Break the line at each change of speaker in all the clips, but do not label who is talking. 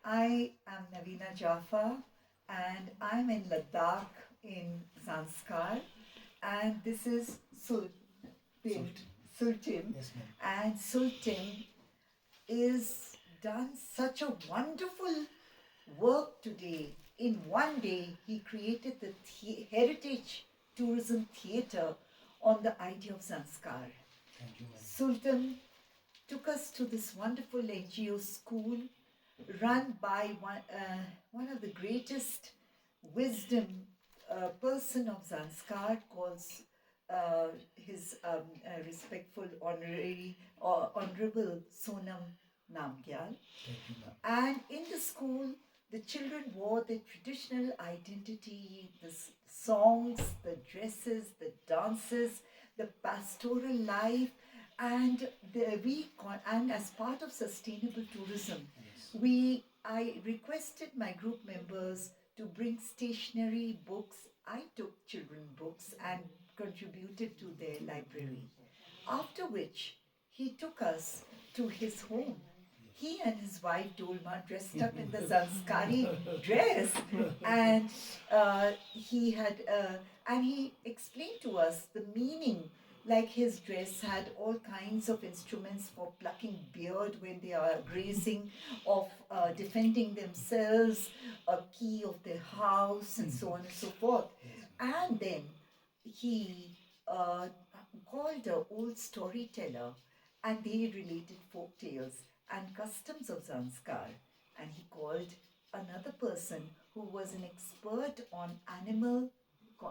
I am Navina Jaffa and I'm in Ladakh in Zanskar, and this is Sultim. Sultim.
Yes, ma'am.
And Sultim is done such a wonderful work today. In one day, he created the Heritage Tourism Theatre on the idea of Zanskar.
Thank you, ma'am.
Sultan took us to this wonderful NGO school run by one of the greatest wisdom person of Zanskar, calls his respectful honorable Sonam Namgyal.
Thank you, ma'am.
And in the school, the children wore their traditional identity, the songs, the dresses, the dances, the pastoral life, and and as part of sustainable tourism,
Yes.
I requested my group members to bring stationery, books. I took children books and contributed to their library. After which, he took us to his home. He and his wife Dolma dressed up in the Zanskari dress, and he explained to us the meaning. Like his dress had all kinds of instruments for plucking beard when they are grazing, of defending themselves, a key of their house, and so on and so forth. And then he called an old storyteller, and they related folk tales and customs of Zanskar. And he called another person who was an expert on animal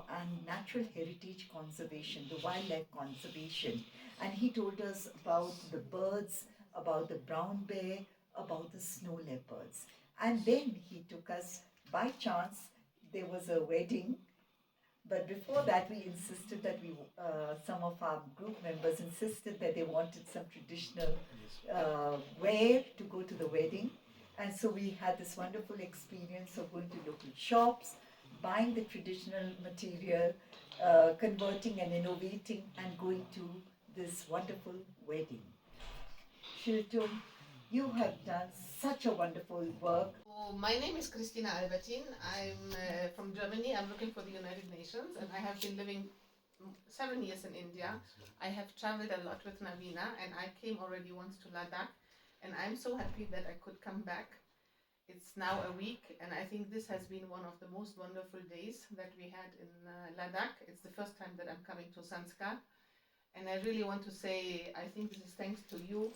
and natural heritage conservation, the wildlife conservation. And he told us about the birds, about the brown bear, about the snow leopards. And then he took us, by chance, there was a wedding, but before that, we insisted that some of our group members insisted that they wanted some traditional wear to go to the wedding. And so we had this wonderful experience of going to local shops, buying the traditional material, converting and innovating, and going to this wonderful wedding. Shiltum, you have done such a wonderful work.
So my name is Christina Albertin. I'm from Germany. I'm looking for the United Nations, and I have been living 7 years in India. I have traveled a lot with Navina, and I came already once to Ladakh, and I'm so happy that I could come back. It's now a week, and I think this has been one of the most wonderful days that we had in Ladakh. It's the first time that I'm coming to Zanskar, and I really want to say I think this is thanks to you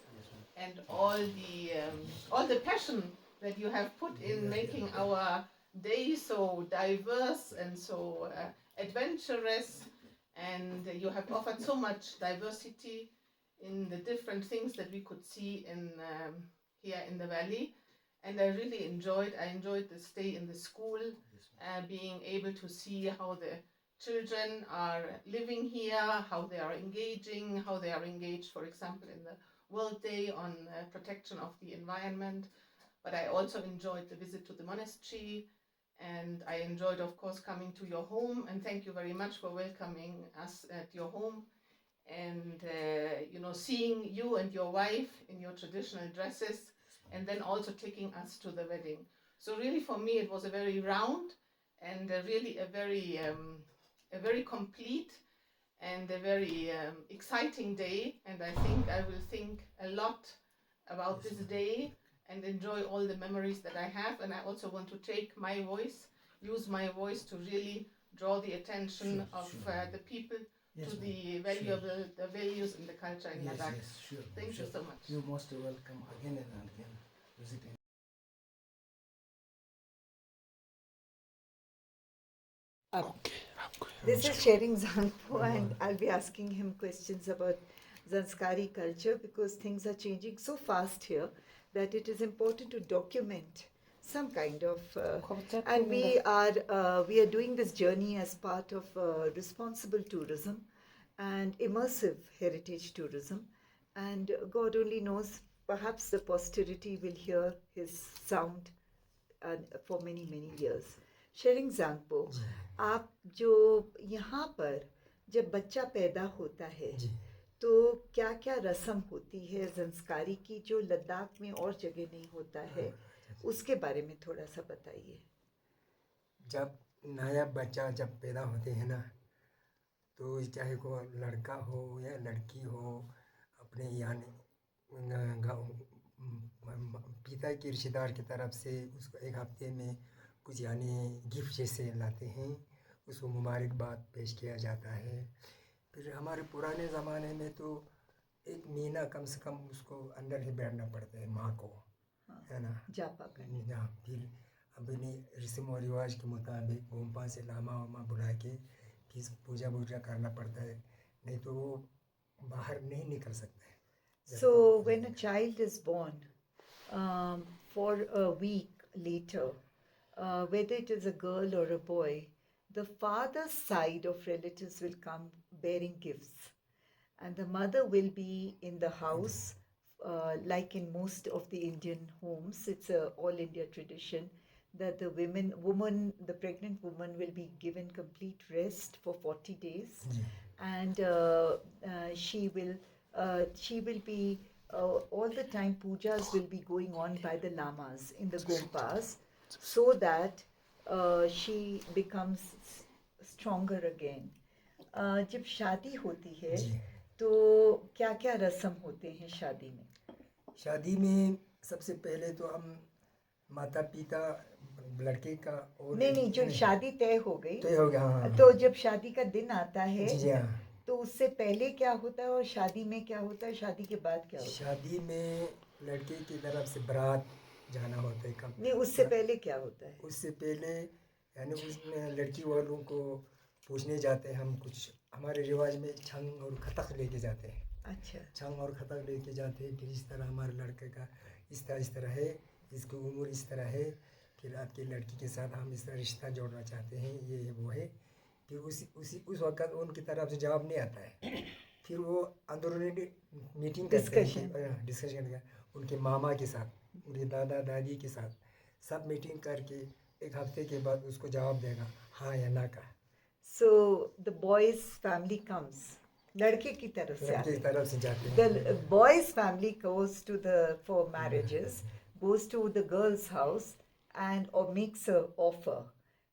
and all the passion that you have put in making our day so diverse and so adventurous, and you have offered so much diversity in the different things that we could see in here in the valley. And I really enjoyed the stay in the school, being able to see how the children are living here, how they are engaging, how they are engaged, for example, in the World Day on protection of the environment. But I also enjoyed the visit to the monastery, and I enjoyed, of course, coming to your home. And thank you very much for welcoming us at your home, and seeing you and your wife in your traditional dresses, and then also taking us to the wedding. So really, for me, it was a very round and really a very complete and a very exciting day. And I think I will think a lot about this day and enjoy all the memories that I have. And I also want to use my voice to really draw the attention of the people to the values and the culture in Ladakh.
Yes, sure.
Thank you so much.
You're most welcome again and again visiting.
This is Sharing Zanpo, and I'll be asking him questions about Zanskari culture, because things are changing so fast here that it is important to document some kind of. And we are doing this journey as part of responsible tourism and immersive heritage tourism, and God only knows, perhaps the posterity will hear his sound for many years. Tshering Zangpo, आप जो यहाँ पर जब बच्चा पैदा होता है तो क्या क्या रस्म होती है ज़ंस्कारी की जो लद्दाख में और जगह नहीं होता है, उसके बारे में थोड़ा सा बताइए।
जब नया बच्चा जब पैदा होते हैं ना, तो चाहे को लड़का हो या लड़की हो, अपने यानी गाँव पिता के रिश्तेदार की तरफ से उसको एक हफ्ते में कुछ यानी गिफ्ट जैसे लाते हैं, उसको मुबारकबाद पेश किया जाता है। फिर हमारे पुराने ज़माने में तो एक महीना कम से कम उसको अंदर ही बैठना पड़ता है माँ को, है ना,
जापा करने।
हाँ। फिर अपनी रस्म और रिवाज के मुताबिक गोम्पा से लामा वामा बुला के फिर पूजा वूजा करना पड़ता है, नहीं तो वो बाहर नहीं निकल सकता है।
So when a child is born, for a week later, whether it is a girl or a boy, the father's side of relatives will come bearing gifts, and the mother will be in the house, like in most of the Indian homes. It's a all India tradition that the the pregnant woman will be given complete rest for 40 days, and she will be all the time pujas will be going on by the lamas in the gompas, so that she becomes stronger again. जब शादी होती है
जी।
तो क्या क्या रस्म होते हैं शादी में?
शादी में सबसे पहले तो हम माता पिता लड़के का और
नहीं, जो शादी तय हो गई
तय हो गया, हाँ।
तो जब शादी का दिन आता है
जी हाँ।
तो उससे पहले क्या होता है और शादी में क्या होता है, शादी के बाद क्या होता है?
शादी में लड़के की तरफ से बारात जाना होता है कम।
नहीं, उससे पहले क्या होता है?
उससे पहले यानी उसमें लड़की वालों को पूछने जाते हैं हम, कुछ हमारे रिवाज में छंग और खतक लेके जाते हैं।
अच्छा।
छंग और खतक लेके जाते हैं, फिर इस तरह हमारे लड़के का इस तरह है, इसकी उम्र इस तरह है, फिर आपकी लड़की के साथ हम इस तरह रिश्ता जोड़ना चाहते हैं, ये वो है। फिर उस वक्त उनकी तरफ से जवाब नहीं आता है, फिर वो अंदरूनी मीटिंग करते हैं, डिस्कशन का उनके मामा के साथ, उनके दादा दादी के साथ सब मीटिंग करके एक हफ्ते के बाद उसको जवाब देगा हाँ या ना का।
So the boy's family comes, लड़के की तरफ से
लड़के की तरफ से जाते हैं।
The boy's family goes to for marriages, goes to the girl's house and or makes a offer,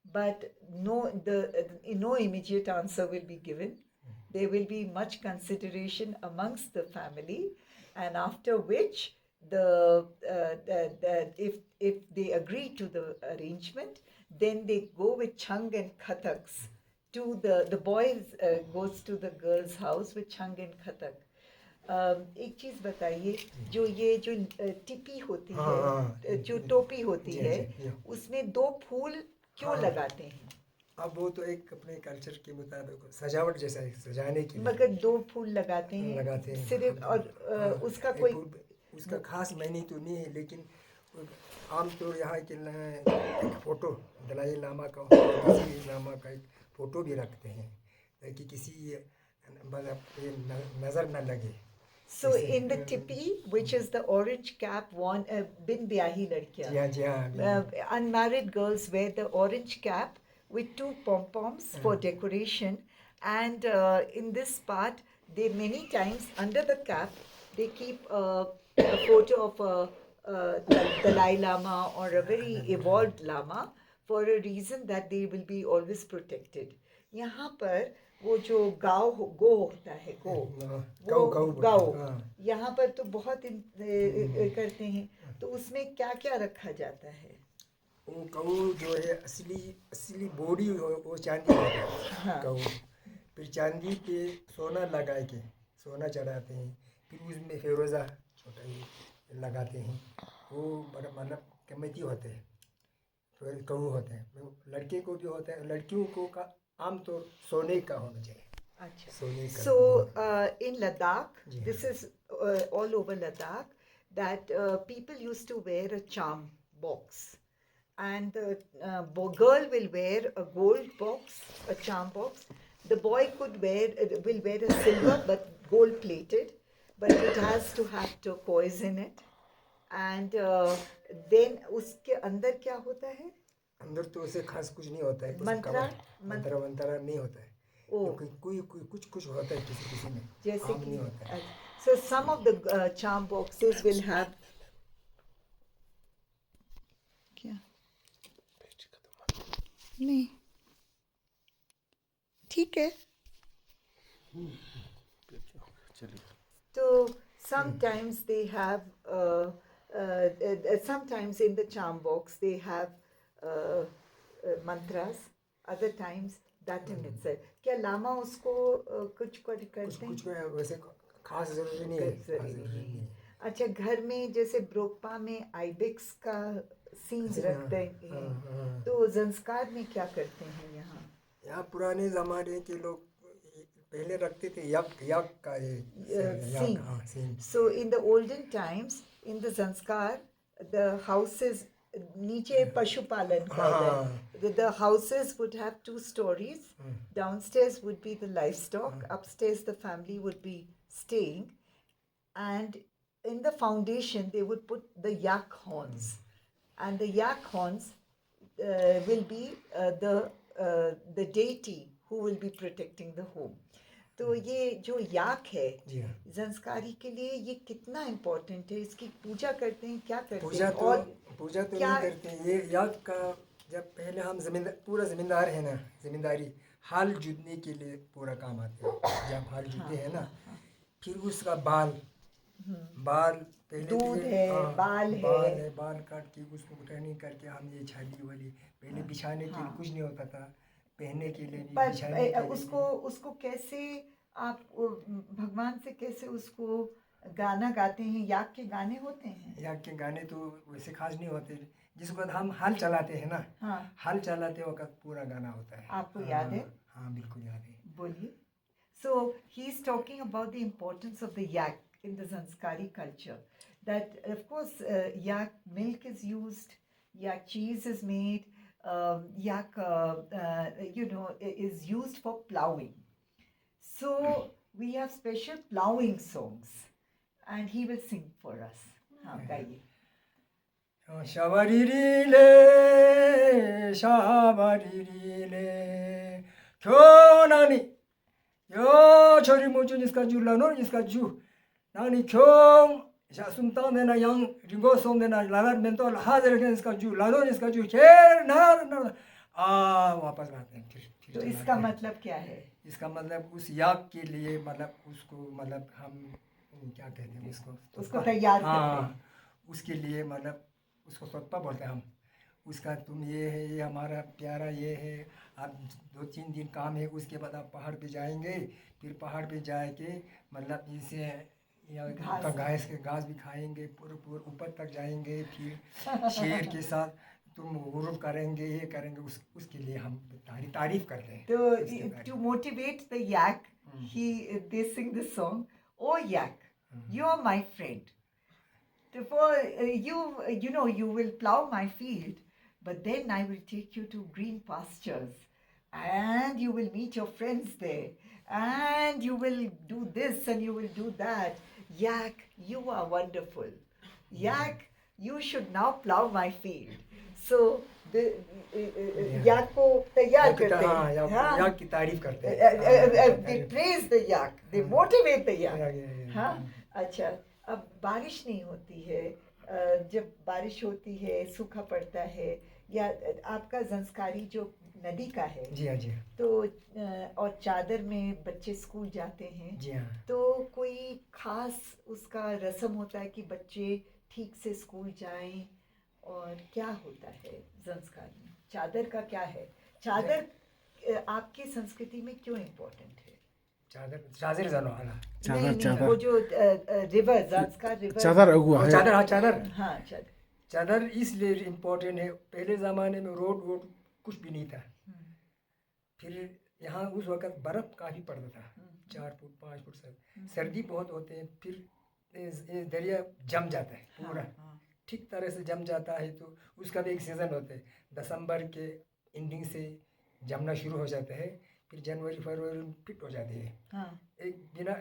but no immediate answer will be given. There will be much consideration amongst the family, and after which if they agree to the arrangement, then they go with chang and khataks to the boys goes to the girl's house with chang and khatak. एक चीज बताइए, जो टिपी होती है, जो टोपी होती है, उसमें दो फूल क्यों लगाते हैं?
अब वो तो एक अपने कल्चर के मुताबिक सजावट जैसा है, सजाने के लिए।
मगर दो फूल लगाते हैं सिर्फ, और उसका कोई
उसका खास मायने तो नहीं है, लेकिन आमतौर यहाँ के एक फ़ोटो दलाई लामा का किसी लामा का एक फ़ोटो भी रखते हैं ताकि किसी नज़र न लगे।
So in the tipi, which is the orange cap worn, bin byahi ladkiyan, unmarried girls wear the orange cap with two pom-poms for decoration, and in this part, they many times under the cap, they keep a photo of a Dalai Lama or a very evolved Lama for a reason that they will be always protected. यहाँ पर वो जो गौ होता है, गाँव यहाँ पर तो बहुत करते हैं, तो उसमें क्या क्या रखा जाता है?
वो गौ जो है असली बॉडी वो चांदी है गौ, फिर चांदी पे सोना लगा के सोना चढ़ाते हैं, फिर उसमें फिरोज़ा छोटा ही लगाते हैं, वो बड़ा मतलब कीमती होते हैं, फिर गौ होते हैं। लड़के को जो होता है, लड़कियों को का आमतौर सोने का होना चाहिए। अच्छा।
So in Ladakh, this is all over Ladakh, that people used to wear a charm box, and the girl will wear a gold box, a charm box. The boy will wear a silver but gold plated, but it has to have turquoise in it. And then उसके अंदर क्या होता है?
अंदर तो उसे खास कुछ नहीं होता है, मंत्रा नहीं होता है, कोई कुछ होता है किसी में,
जैसे
नहीं होता है।
So some of the charm boxes will have नहीं ठीक है so sometimes they have sometimes in the charm box they have mantras other times that in itself क्या लामा उसको कुछ करते हैं
कुछ वैसे खास जरूरी नहीं है,
जरूरी नहीं है। अच्छा घर में जैसे ब्रोकपा में आइबेक्स का सीन रखते हैं तो संस्कार में क्या करते हैं
यहाँ पुराने जमाने के लोग पहले रखते थे यक का
scene. So in the olden times, in the sanskar, the houses नीचे पशुपालन का है. The houses would have 2 stories. Downstairs would be the livestock. Upstairs the family would be staying, and in the foundation they would put the yak horns, and the yak horns will be the deity who will be protecting the home. तो ये जो याक है संस्कारी के लिए ये कितना important है इसकी पूजा करते हैं क्या करते हैं और
पूजा तो नहीं करते हैं ये याक का जब पहले हम पूरा जमींदार है ना जमींदारी हाल जोतने के लिए पूरा काम आते हैं जब हाल जोते हैं ना फिर उसका बाल पहले
दूध है
बाल काट के उसको ट्रेनिंग करके हम ये छाली वाली पहले बिछाने के लिए कुछ नहीं होता था पहनने के लिए भी बिछाने के लिए
उसको कैसे आप भगवान से कैसे उसको गाना गाते हैं याक के गाने होते हैं
याक के गाने तो वैसे खास नहीं होते जिसके बाद हम हाल चलाते हैं ना हाल चलाते वक्त पूरा गाना होता है
आपको याद है
हाँ बिल्कुल याद है
बोलिए so he is talking about the importance of the yak in the Sanskari culture that of course yak milk is used yak cheese is made yak is used for plowing so we have special plowing songs and he will sing for us गाइए
샤바리리레 교나니 요 저리 모주 니스카 줄라노 니스카 주 나니 경 자숨따네나 양 링고 솜네나 라갈 멘토 하데르 니스카 주 라노 니스카 주 केर वापस आते हैं फिर
तो इसका मतलब क्या है
इसका मतलब उस याग के लिए मतलब उसको मतलब हम क्या कहते हैं
उसको तैयार करते हैं
उसके लिए मतलब उसको सत्ता बोलते हैं हम उसका तुम ये है ये हमारा प्यारा ये है आप 2-3 दिन काम है उसके बाद आप पहाड़ पे जाएंगे फिर पहाड़ पे जाके मतलब इसे घास भी खाएंगे पूरे ऊपर तक जाएंगे फिर शेर के साथ तुम गुरूब करेंगे ये करेंगे उसके लिए हम तारीफ करते हैं
तो to motivate the yak they sing this song oh yak you are my friend for you will plow my field but then I will take you to green pastures and you will meet your friends there and you will do this and you will do that yak you are wonderful yak you should now plow my field so yak को तैयार करते हैं
याक की तारीफ करते हैं
they praise the yak they motivate the yak हाँ अच्छा अब बारिश नहीं होती है जब बारिश होती है सूखा पड़ता है या आपका संस्कारी जो नदी का है
जी हाँ
तो और चादर में बच्चे स्कूल जाते हैं
जी हाँ
तो कोई खास उसका रस्म होता है कि बच्चे ठीक से स्कूल जाएं और क्या होता है संस्कार में चादर का क्या है चादर आपकी संस्कृति में क्यों इम्पोर्टेंट है
चादर जानो वाला
चादर वो जो रिवर संस्कार रिवर
चादर अगुआ है
चादर इसलिए इम्पोर्टेंट है पहले ज़माने में रोड कुछ भी नहीं था फिर यहाँ उस वक़्त बर्फ़ काफ़ी पड़ता था 4 फुट 5 फुट सर्दी बहुत होते हैं फिर दरिया जम जाता है पूरा ठीक तरह से जम जाता है तो उसका भी एक सीज़न होता है दिसंबर के एंडिंग से जमना शुरू हो जाता है फिर जनवरी फरवरी में फिट हो जाती है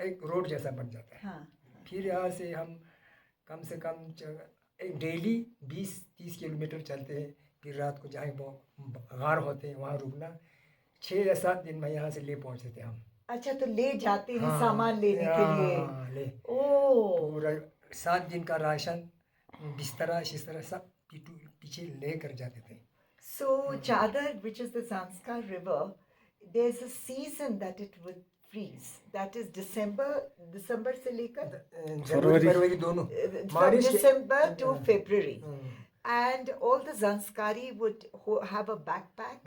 एक रोड जैसा बन जाता है फिर यहाँ से हम कम से कम एक डेली 20-30 किलोमीटर चलते हैं फिर रात को जहाँ वो गार होते हैं वहाँ रुकना 6 या 7 दिन में यहाँ से ले पहुँचते थे हम
अच्छा तो ले जाते हैं सामान लेने के लिए
पूरा 7 दिन का राशन बिस्तरा शिस्तरा सब पीछे ले कर जाते थे
So Chadar, which is the Zanskar River, there's a season that it would freeze. That is December से लेकर
जनवरी फरवरी दोनों
from
बारिश के
December to
हाँ,
February.
हाँ,
And all the Zanskari would have a backpack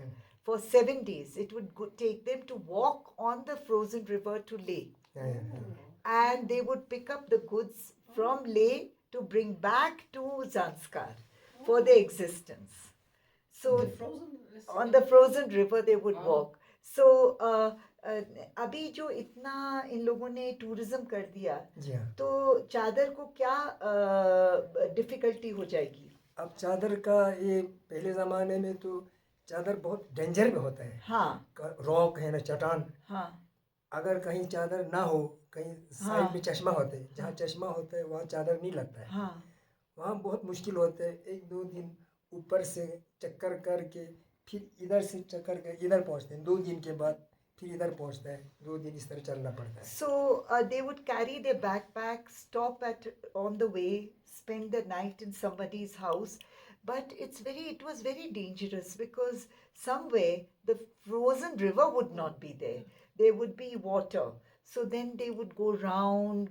for 7 days. It would take them to walk on the frozen river to Leh.
हाँ, हाँ,
And they would pick up the goods from Leh to bring back to Zanskar for their existence. So
The frozen
on the frozen river they would walk. So अभी जो इतना इन लोगों ने tourism कर दिया
जी हाँ।
तो चादर को क्या डिफिकल्टी हो जाएगी?
अब चादर का ये पहले ज़माने में तो चादर बहुत डेंजर में होता है,
हाँ
रॉक है ना, चट्टान,
हाँ
अगर कहीं चादर ना हो, कहीं
हाँ।
साइड में चश्मा होते हैं, जहाँ चश्मा होता है वहाँ चादर नहीं लगता है,
हाँ
वहाँ बहुत मुश्किल होता है। 1-2 दिन ऊपर से चक्कर करके फिर इधर से चक्कर कर इधर पहुँचते हैं, 2 दिन के बाद फिर इधर पहुँचता है, 2 दिन इस तरह चलना पड़ता है।
So they would carry their backpack, stop at on the way, spend the night in somebody's house. But it was very dangerous because somewhere the frozen river would not be there. There would be water. So then they would go round,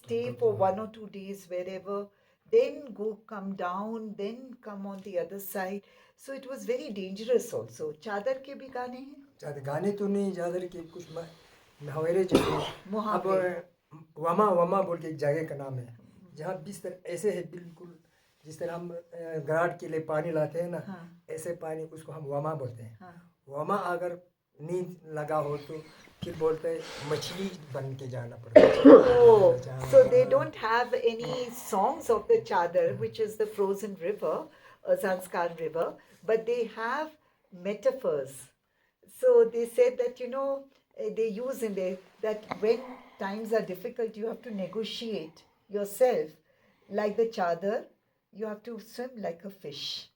stay for 1 or 2 days wherever, then come down, then come on the other side. So it was very dangerous also. चादर के भी गाने हैं?
चादर गाने तो नहीं, चादर के कुछ मुहावरे जो हैं। अब
मुहावरे।
वमा वमा बोल के एक जगह का नाम है, जहाँ बिस्तर ऐसे है बिल्कुल जिस तरह हम घाट के लिए पानी लाते हैं ना,
हाँ।
ऐसे पानी, उसको हम वमा बोलते हैं।
हाँ।
वमा अगर नींद लगा हो तो फिर बोलते हैं मछली बन के जाना पड़ता है।
Oh, so they don't have any songs of the Chadar, which is the frozen river, Zanskar river, but they have metaphors. So they said that, they use in there that when times are difficult, you have to negotiate yourself. Like the Chadar, you have to swim like a fish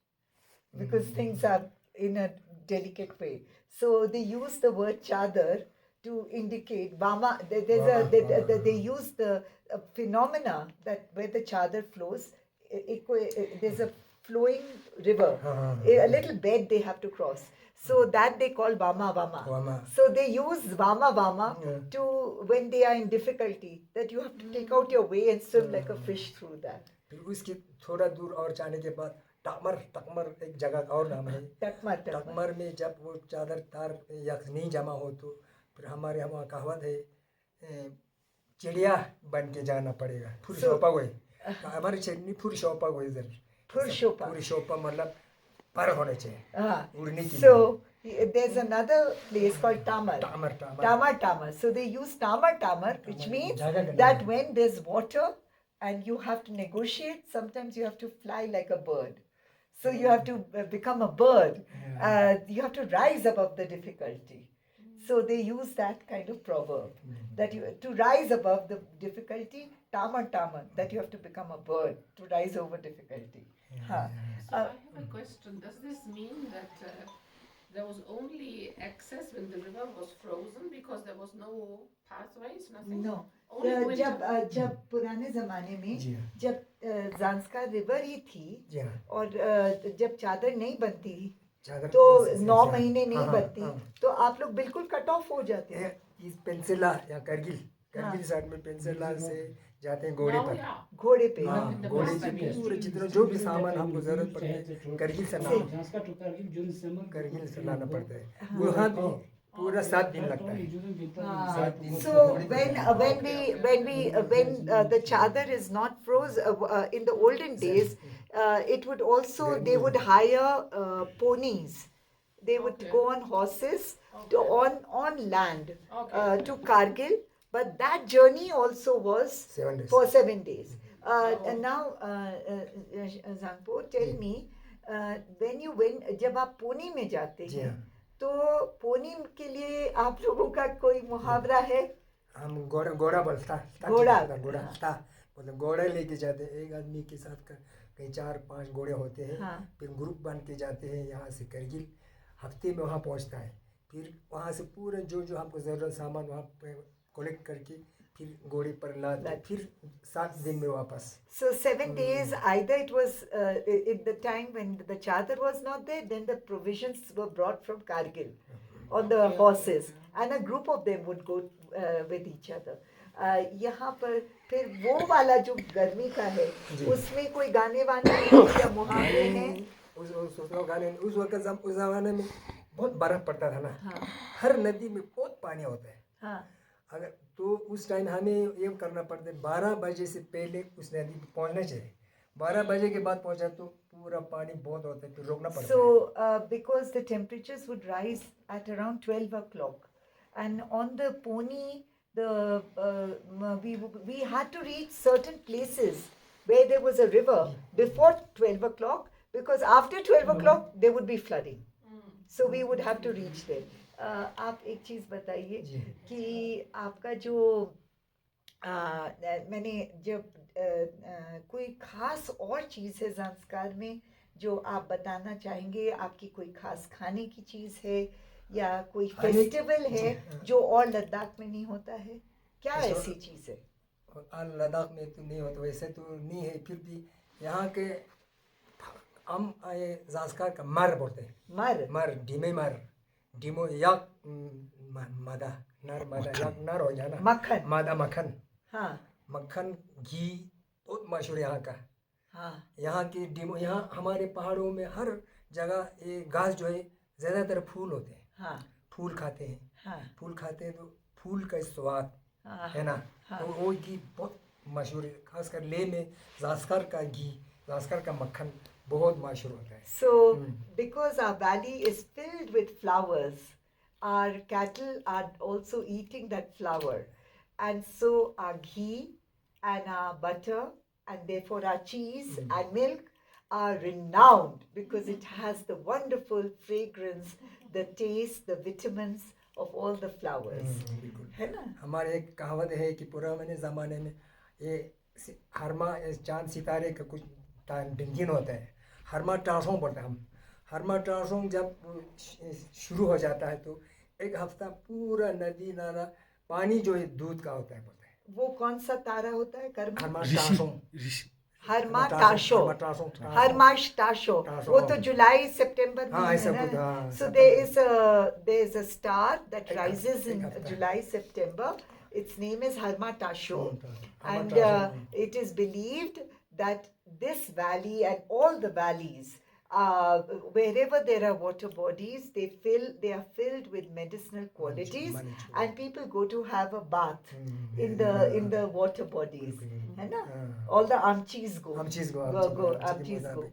because things are in a delicate way. So they use the word Chadar to indicate Vama. They use the phenomena that where the Chadar flows, there's a flowing river, a little bed they have to cross. So that they call Vama Vama.
Vama.
So they use Vama Vama to, when they are in difficulty, that you have to take out your way and swim like a fish through that.
फिर उसके थोड़ा दूर और जाने के बाद टकमर एक जगह का और नाम है। टकमर में जब वो चादर तार या नहीं जमा हो तो फिर हमारे यहाँ कहावत है, चिड़िया बन के जाना पड़ेगा। फुरशोपा हुए हमारे क्षेत्र में फुरशोपा हुए इधर फुरशोपा मतलब पर होने चाहिए उड़ने के लिए।
So there's another place called Tamar.
टामर
Tamar. So they use Tamar, which means that when there's water and you have to negotiate, sometimes you have to fly like a bird. So you have to become a bird. You have to rise above the difficulty. So they use that kind of proverb that to rise above the difficulty, Tamar, that you have to become a bird to rise over difficulty.
So I have a question. Does this mean that there was only access when the river was frozen because there was no pathways, nothing?
No.
Only winter.
जब पुराने ज़माने में
जी हाँ।
जब Zanskar river ही थी
जी हाँ।
और जब चादर नहीं बनती
चादर
तो
ऐसे
9 महीने नहीं
हाँ,
बनती
हाँ।
तो आप लोग बिल्कुल कट ऑफ हो जाते हैं।
इस पेंसिला या करगिल साइड में पेंसिला से जाते हैं घोड़े
Now,
पर।
yeah.
घोड़े पे
हाँ,
in the
घोड़े
past
से
time, yes.
पूरे जितना जो भी सामान हमको जरूरत पड़ती है करगिल से लाना पड़ता है। वहाँ भी पूरा 7 दिन लगता है। 7 दिन।
So when the chadar is not froze in the olden days, it would also they would hire ponies. They would
Okay.
go on horses to, on land
Okay.
to Kargil, but that journey also was
7 days।
for 7 days. And now, Zangpo, tell me, when जब आप पुणे में जाते
जी
हैं
हाँ।
तो पुणे के लिए आप लोगों का कोई मुहावरा है?
हम घोड़ा बोलता
घोड़ा।
मतलब घोड़ा लेके जाते हैं, एक आदमी के साथ कहीं 4-5 घोड़े होते हैं।
हाँ।
फिर ग्रुप बन के जाते हैं यहाँ से करगिल, हफ्ते में वहाँ पहुँचता है। फिर वहाँ से पूरा जो हमको ज़रूरत सामान वहाँ पे कलेक्ट करके फिर घोड़े पर लाद फिर 7 दिन में वापस.
So 7 days, either it was in the time when the chadar was not there, then the provisions were brought from Kargil on the horses, and a group of them would go with each other. यहाँ पर फिर वो वाला जो गर्मी का है, उसमें कोई गाने वाने या मुहावरे हैं?
उस ज़माने में बहुत बर्फ पड़ता था ना.
हाँ.
हर नदी में बहुत पानी होता है.
हाँ.
अगर तो उस टाइम हमें ये करना पड़ता है 12 बजे से पहले उस नदी पे पहुंचना चाहिए. 12 बजे के बाद पहुंचा तो पूरा पानी बहुत होता है, तो रोकना पड़ता है.
So because the temperatures would rise at around 12 o'clock, and on the pony, we had to reach certain places where there was a river before 12 o'clock, because after 12 o'clock there would be flooding. So we would have to reach there. आप एक चीज़ बताइए कि आपका जो मैंने जब कोई खास और चीज़ है ज़ांस्कार में जो आप बताना चाहेंगे? आपकी कोई खास खाने की चीज़ है या कोई फेस्टिवल है जो और लद्दाख में नहीं होता है? क्या ऐसी चीज़ है?
और लद्दाख में तो नहीं होता, वैसे तो नहीं है, फिर भी यहाँ के हम ज़ांस्कार का मर बोलते हैं. मर डिमे मर डिमो याक मादा नर मादा याक नर हो जाना.
मक्खन.
मादा मक्खन.
हाँ.
मक्खन घी बहुत मशहूर यहाँ का.
हाँ.
यहाँ की डिमो, यहाँ हमारे पहाड़ों में हर जगह ये घास जो है ज़्यादातर फूल होते हैं.
हाँ.
फूल खाते हैं.
हाँ.
फूल खाते हैं तो फूल का स्वाद है ना. तो वो घी बहुत मशहूर है, खासकर लेह में ज़ांस्कार का घी, ज़ांस्कार का मक्खन बहुत मशहूर होता है.
So because our valley is filled with flowers, our cattle are also eating that flower, and so our ghee and our butter and therefore our cheese and milk are renowned because it has the wonderful fragrance, the taste, the vitamins of all the flowers. है ना?
हमारे एक कहावत है कि पुराने ज़माने में ये हरमा चांद सितारे का कुछ दिन होता है, हरमा ट्रांसों पड़ता है. हम हरमा ट्रांसों जब शुरू हो जाता है तो एक हफ्ता पूरा नदी नाला पानी जो है दूध का होता है बोलते हैं.
वो कौन सा तारा होता है?
हरमा ट्रांसों.
Harmashtasho. वो तो जुलाई सितंबर में है ना. So there is a star that rises in July September. Its name is Harmatasho, and it is believed that this valley and all the valleys, wherever there are water bodies, they are filled with medicinal qualities, and people go to have a bath in the water bodies. है ना? All the amchis go.
amchis
go.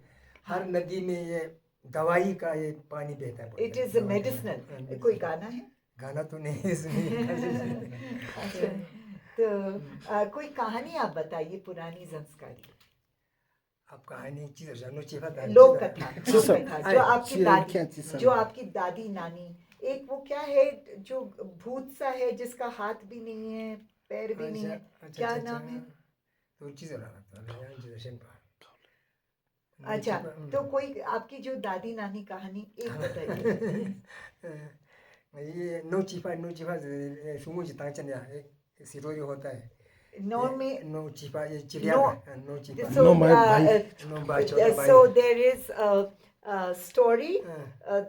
हर नदी में ये दवाई का ये पानी बहता है.
It is a medicinal. कोई गाना है?
गाना तो नहीं है इसमें.
अच्छा, तो कोई कहानी आप बताइए पुरानी ज़ांस्कारी.
आप कहानी
लोक कथा जो आपकी दादी नानी, एक वो क्या है जो भूत सा है जिसका हाथ भी नहीं है पैर भी नहीं है, क्या नाम है? अच्छा, तो कोई आपकी जो दादी नानी कहानी एक बताइए.
ये नो चिपा सुमु चितांचन या एक सिरोरी होता है.
No
chipa, चिड़िया no chipa.
So there is a story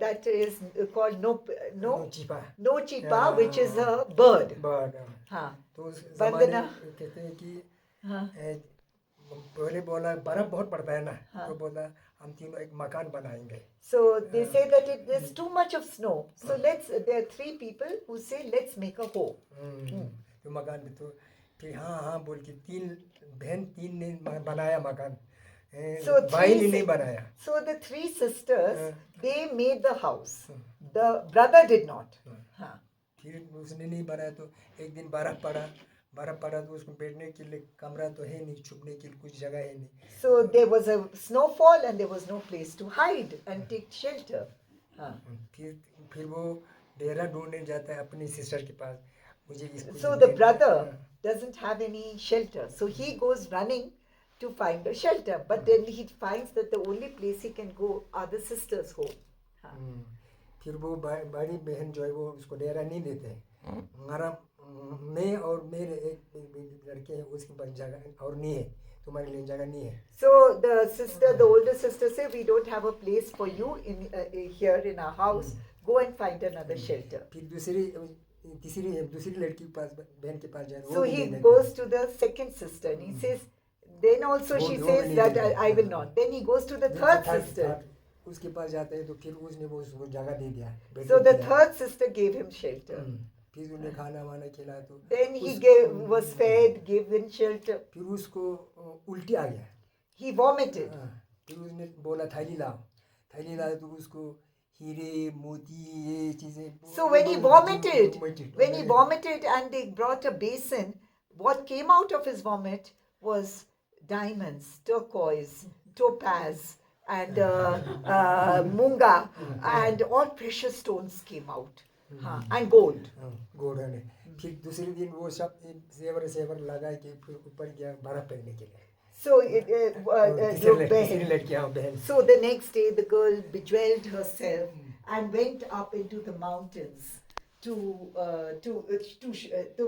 that is called no chipa, which is a bird. हाँ.
तो ज़माने कहते हैं कि पहले बोला बर्फ बहुत पड़ता है ना, तो बोला हम तीनों एक मकान बनाएंगे.
So they say that there's too much of snow. So there are 3 people who say let's make a hole.
तो मकान में तो फिर हाँ बोल के 3 बहन 3 ने बनाया मकान. भाई ने नहीं बनाया.
So the 3 sisters they made the house. The brother did not. हाँ.
फिर उसने नहीं बनाया तो एक दिन बर्फ पड़ा तो उसको बैठने के लिए कमरा तो है नहीं, छुपने के लिए कुछ जगह है नहीं.
So there was a snowfall and there was no place to hide and take shelter. हाँ.
फिर वो डेरा ढूंढने जाता है अपनी सिस्टर के पास.
So the brother doesn't have any shelter, so he goes running to find a shelter, but then he finds that the only place he can go are the sisters' home.
फिर वो बड़ी बहन जो है वो उसको डेरा नहीं देते. मैं और मेरे एक लड़के हैं, उसके पास जगह और नहीं है, तुम्हारे लिए जगह नहीं है।
So the older sister said, we don't have a place for you in here in our house. Go and find another shelter.
फिर दूसरी लड़की के पास, बहन के पास जाए, वो
So
भी
he
नहीं देते।
goes to the second sister and he says, then also she
वो
says
नहीं
that
देते।
I will not. Then he goes to the
फिर
third
थर्ड-
sister.
थर्ड उसके पास जाते हैं तो फिर उसने वो उसको जगह दे दिया, बेड
So
दे
the
दिया।
third sister gave him shelter.
फिर उन्हें खाना वाना खिलाया तो
Then he
उस-
was fed, given shelter.
फिर उसको उल्टी आ गया।
He vomited.
हाँ, फिर उसने बोला थैली लाओ तो उसको हीरे मोती ये चीजें।
So when he vomited and they brought a basin, what came out of his vomit was diamonds, turquoise, topaz, and munga, and all precious stones came out, and gold.
Gold ने फिर दूसरे दिन वो सब सेवर लगा के फिर ऊपर गया बर्फ पहनने के लिए।
So
तीसरी लड़कियां बहन।
So the next day, the girl bejeweled herself and went up into the mountains to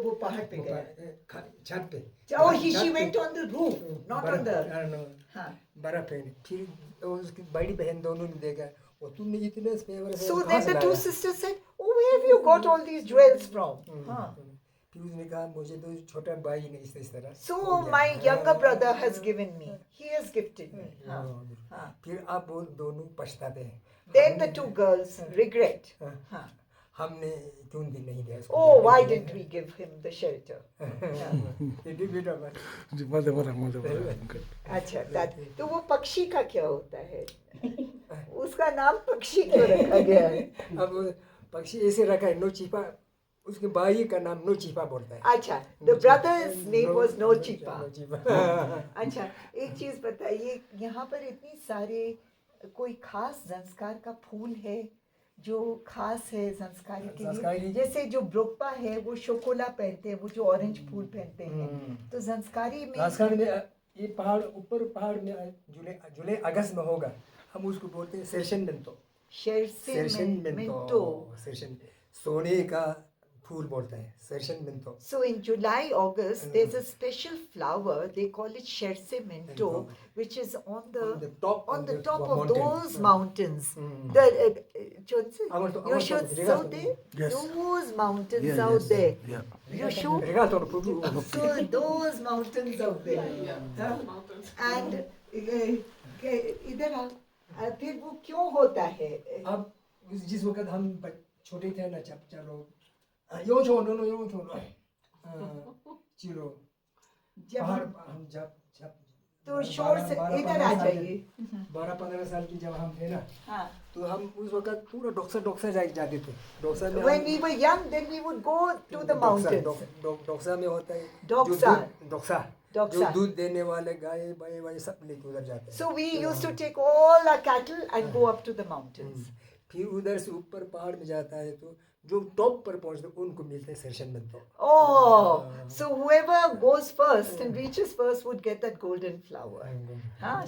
वो पहाड़ पे गया।
छत पे।
Oh, she went on the roof, not on the. हाँ.
बर्फ पहने फिर उसकी बड़ी बहन दोनों ने देखा, वो तुमने इतने saver
So then the two sisters said, "Oh, where have you got all these jewels from?" हाँ.
फिर उसने कहा मुझे तो छोटा भाई ने इस तरह।
So my younger brother has given me. He has gifted me. हाँ.
फिर आप वो दोनों पछताते हैं।
Then the two girls regret. हाँ.
हमने क्यों नहीं दिया इसको?
Oh, why didn't we give him the shelter? अच्छा, तो वो पक्षी का क्या होता है? उसका नाम पक्षी क्यों रखा गया है?
अब पक्षी ऐसे रखा है, नो चिपा, उसके भाई का नाम नो चिपा बोलता है।
अच्छा, the brother's name was No Chipa.
चिपा।
अच्छा, एक चीज बताइए, यहाँ पर इतनी सारे कोई खास संस्कार का फूल है जो खास है संस्कारी के लिए? जैसे जो ब्रोप्पा है वो शोकोला पहनते हैं, वो जो ऑरेंज फूल पहनते हैं, तो संस्कारी में
ये पहाड़ ऊपर पहाड़ में जुलाई अगस्त में होगा, हम उसको बोलते हैं सेरशनमेंटो। सेरशन सोने का फूल बोलता है, सेरशनमेंटो।
So in July, August, there's a special flower. They call it Shersemento, which is on the top of those mountains. The you should so there.
Yes.
Those mountains out there.
Yeah.
You should. So those mountains out there.
Mountains.
And इधर आओ, फिर वो क्यों होता है?
अब जिस वक्त हम छोटे थे ना, चलो यो छोड़ो चिलो पहाड़, हम जब
तो शोर से इधर आ जाइए।
12-15 साल की जब हम थे ना,
हाँ.
तो हम उस वक्त पूरा डोक्सा जाते थे। डोक्सा में
When we were young, then we would go to the mountains.
डोक्सा में होता है
डोक्सा.
जो दूध देने वाले गाय भाई सब लेके उधर जाते हैं।
So we used to take all our cattle and go up to the mountains.
फिर उधर से ऊपर पहाड़ में जाता है तो जो टॉप पर पहुंचते उनको मिलते हैं सेरशनमेंटो।
Oh, so whoever goes first and reaches first would get that golden flower. हाँ,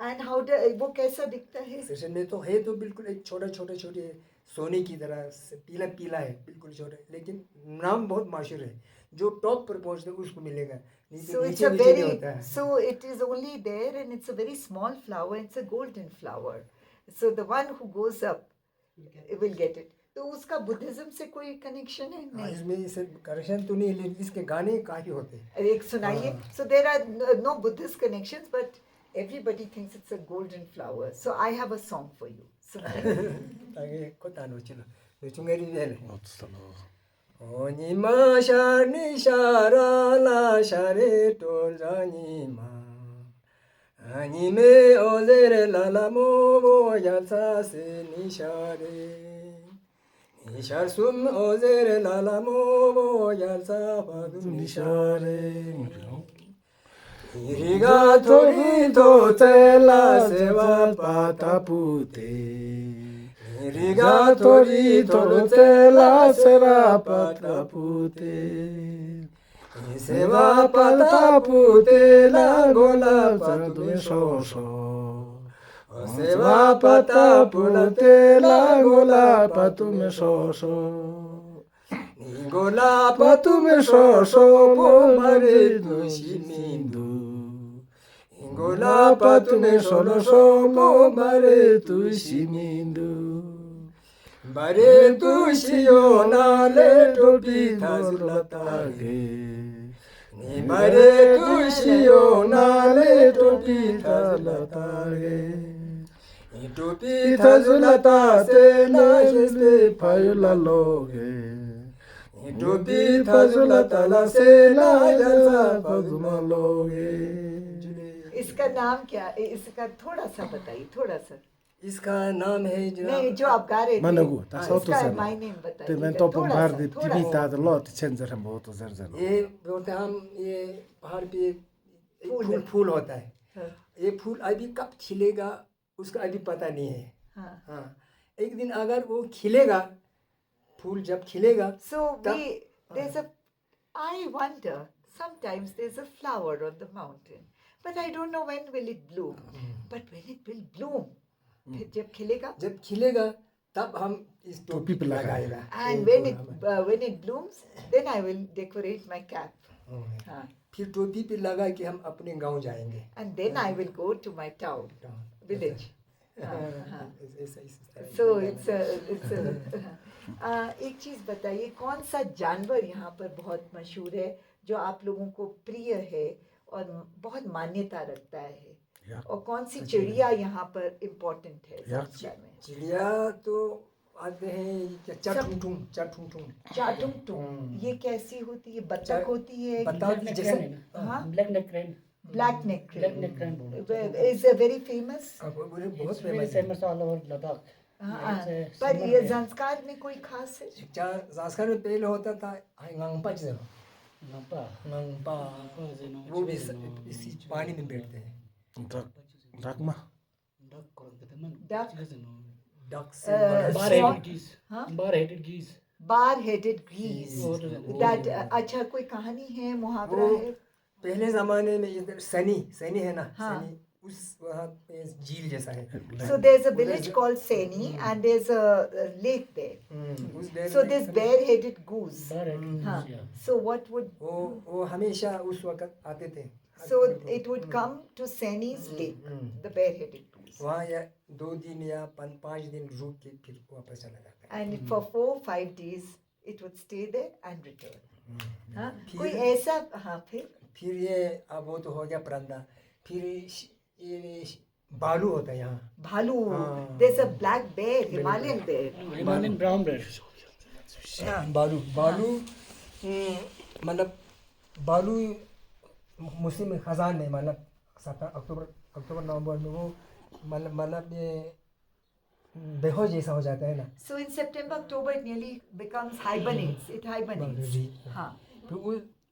and how वो कैसा दिखता है?
सेरशनमेंटो है तो बिल्कुल एक छोटे सोने की तरह पीला है, बिल्कुल छोटा, लेकिन नाम बहुत मशहूर है। जो टॉप पर पहुंचते उसको मिलेगा,
So it's a very, so it is only there and it's a very small flower. It's a golden flower. So the one who goes up will get it. तो उसका बुद्धिज्म से कोई कनेक्शन है? नहीं,
इसमें इसे कनेक्शन तो नहीं, लेकिन इसके गाने काफी होते हैं।
एक सुनाइए। So there are no Buddhist connections, but everybody thinks it's a golden flower. So I have a song for you. सुनाइए।
आगे कोतानो चलो, चुंगेरी वेल। ओनिमा शारनी शाराला शारे टोल जानीमा, आनिमे ओजेरे लालामो वो यासा से निशारे। निशार सुम ओजेरे लालामो वो यासा बादु निशारे। इरिगा थोड़ी तो तेला सेवा पाता पूते। इरिगा थोड़ी तो तेला सेवा पाता पूते। सेवा पाता पूते ला गोला पातुमे शोशो। सेवा पाता पूते ला गोला पातुमे शोशो। Ngola patume shosho mare tu shimindu. Ngola patume shosho mare tu shimindu. Bare tu shiona le topi thazlatage. Bare tu shiona le topi thazlatage. Topi thazlata te na jeste payula loge. Topi thazlata la se na jasa pazuma loge.
इसका नाम क्या है? इसका थोड़ा सा बताइए, थोड़ा सा।
इसका नाम है
नहीं, जो आप गा रहे थे
Managu, ta so to
इसका
sa.
माय नेम
Te
बताइए
men to
थोड़ा
par
सा,
de
थोड़ा
tibi
सा।
ta de lot chenzer हम बहुत जर जर.
ये बोलते हैं हम ये पहाड़ पे एक
फूल
फूल
है।
फूल होता है।
हाँ,
ये फूल अभी कब खिलेगा उसका अभी पता नहीं है।
हाँ।
हाँ, एक दिन अगर वो खिलेगा, फूल जब खिलेगा
So
तब
there's a, I wonder, sometimes there's a flower on the mountain, but I don't know when will it bloom. But when it will bloom, फिर जब खिलेगा,
जब खिलेगा तब हम इस
टोपी
टोपी
पे
पे
लगाएगा।
लगाएगा।
and when it blooms, then I will decorate my cap. हाँ,
फिर टोपी पे लगा के हम अपने गांव जाएंगे।
and then I will go to my town, village. So it's एक चीज बताइए, कौन सा जानवर यहाँ पर बहुत मशहूर है जो आप लोगों को प्रिय है और बहुत मान्यता रखता है, और कौन सी चिड़िया यहाँ पर इम्पोर्टेंट है ज़ांस्कार में?
चिड़िया तो आते हैं चटुंटुम चटुंटुम
चाटुंगटुंग, ये कैसी होती है? बतख होती है?
बतख जैसे
हाँ,
Black neck crane.
ब्लैक नेक
Black neck crane बोलते हैं.
Is very famous.
बहुत
It's very
फेमस है।
famous all over Ladakh.
हाँ,
It's a
पर
summer
ये
day.
ज़ांस्कार में कोई खास है?
ज़ांस्कार में पहले होता था गांगपा जैसे
Nampa.
गांगपा, वो भी इसी पानी में बैठते हैं।
Drakma.
Duck और कहते हैं ना.
Duck.
डक से
Bar-headed geese.
हाँ?
Bar-headed geese.
बार-हेडेड ग्रीस,
वो-
दैट अच्छा कोई कहानी है, मुहावरा
वो
है?
पहले जमाने में इधर सनी सनी है ना,
हाँ।
सनी उस वहाँ पे झील जैसा है।
So there's a village called Seni and there's a lake there.
उस डेर
So
में
this bare-headed goose.
Bar-headed
हाँ.
geese, yeah.
So what would,
वो हमेशा उस वक्त आते थे।
so it would come to Seni's lake, the bare-headed goose.
वहाँ या 2 दिन या 5 दिन रुक के फिर वापस चला जाता है।
And for 4-5 days it would stay there and return. हाँ,
फिर-
कोई ऐसा, हाँ,
फिर ये अब वो तो हो गया परंदा, फिर ये बालू होता है यहाँ।
भालू,
हाँ।
there's a black bear, Himalayan bear.
Himalayan brown bear.
बालू बालू मतलब बालू मुस्लिम खजान में मतलब 7 अक्टूबर नवंबर में वो मतलब ये बेहोश जैसा हो जाता है ना।
So in September, October it nearly becomes hibernates. It hibernates. हाँ.
तो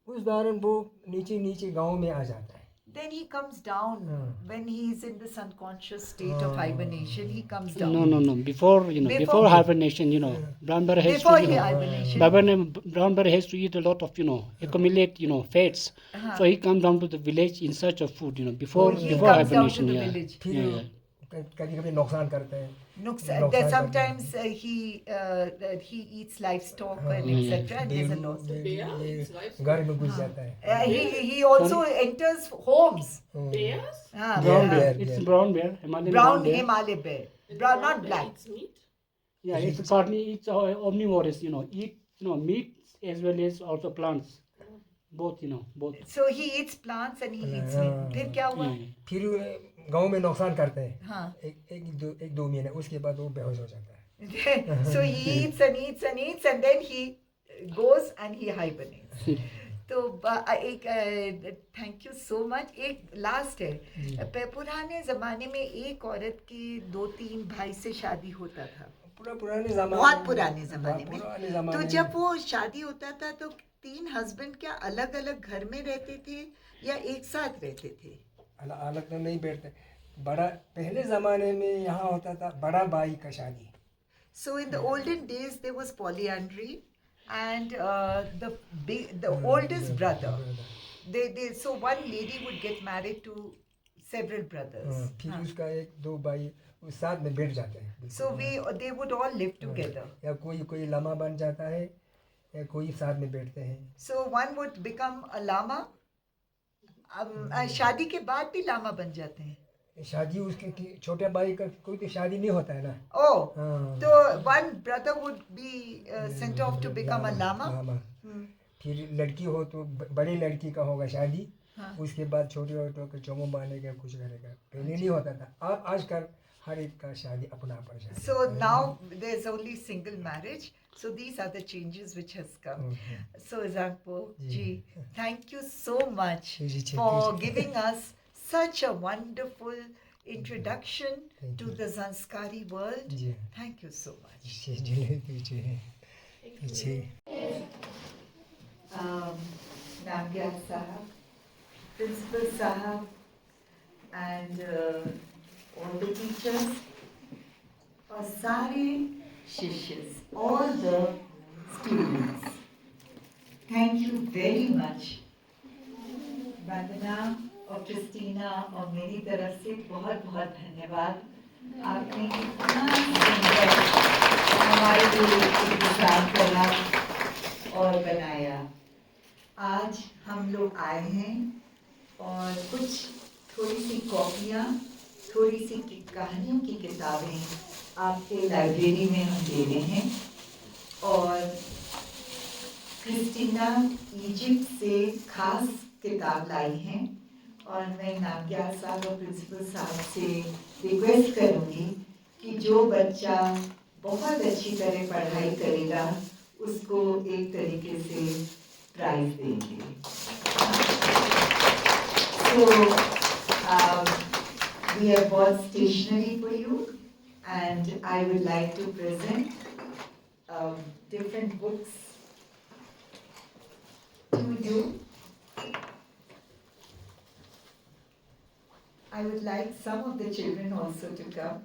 उस दौरान वो नीचे गांव में आ जाता है।
Then he comes down when he is in this unconscious state of hibernation. He comes down.
No. Before before hibernation, brown bear has
Before
to,
hibernation.
brown bear has to eat a lot of, accumulate, fats. So he comes down to the village in search of food, before
He
before
comes down to
hibernation.
the
Yeah.
village.
Yeah.
कभी नुकसान करते हैं।
That sometimes he eats livestock and etc. And there's a loss.
घर में घुस जाता है।
He also enters homes.
Bears?
हाँ,
Brown
हाँ.
bear.
It's brown bear, Himalayan
Brown
bear.
Himalaya bear. Brown, not black.
Eats meat?
Yeah, it's partly it's omnivorous. Eat meat as well as also plants. Both, both.
So he eats plants and he eats meat. फिर क्या हुआ?
Yeah.
फिर गांव में नुकसान करते हैं।
हाँ.
एक दो महीने, उसके बाद वो बेहोश हो जाता है।
So he eats and eats and eats and then he goes and he hibernates. तो थैंक यू सो मच। एक लास्ट है, पुराने ज़माने में एक औरत के 2-3 भाई से शादी होता था,
पुराने ज़माने
बहुत पुराने ज़माने में।
पुराने
तो
ज़माने
जब वो शादी होता था तो 3 हस्बैंड क्या अलग अलग घर में रहते थे या एक साथ रहते थे?
अलग तो नहीं बैठते। बड़ा पहले ज़माने में यहाँ होता था बड़ा भाई का शादी।
So in the olden days there was polyandry and the oldest brother, they so one lady would get married to several brothers.
फिर उसका 1-2 भाई उस साथ में बैठ जाते हैं।
So they would all live together.
या कोई लम्हा बन जाता है, या कोई साथ में बैठते हैं।
So one would become a lama. शादी के बाद भी लामा बन जाते हैं।
शादी उसके छोटे भाई का कोई तो शादी नहीं होता है ना।
Oh,
हाँ।
तो one brother would be sent off to become a lama.
फिर लड़की हो तो बड़ी लड़की का होगा शादी।
हाँ।
उसके बाद छोटे छोटे को चोमो बनेगा कुछ करेगा। पहले नहीं होता था। अब आजकल हर एक का शादी अपना अपना शादी।
So now there's only single marriage. So these are the changes which has come. So Zangpo ji, thank you so much for giving us such a wonderful introduction to the Sanskari world. Thank you so much. Namgyal Sahab, Principal Sahab, and all the teachers, और सारे शिष्यस, all the students. Thank you very much. वंदना और Christina और मेरी तरफ से बहुत बहुत धन्यवाद। आपने इतना सुंदर हमारे लिए इंतजार करा और बनाया। आज हम लोग आए हैं और कुछ थोड़ी सी कॉपियाँ, थोड़ी सी कहानियों की किताबें आपके लाइब्रेरी में हम दे रहे हैं। और क्रिस्टीना इजिप्ट से खास किताब लाई हैं और मैं नामग्याल साहब और प्रिंसिपल साहब से रिक्वेस्ट करूँगी कि जो बच्चा बहुत अच्छी तरह पढ़ाई करेगा उसको एक तरीके से प्राइज देंगे। We have bought stationery for you, and I would like to present different books to you. I would like some of the children also to come.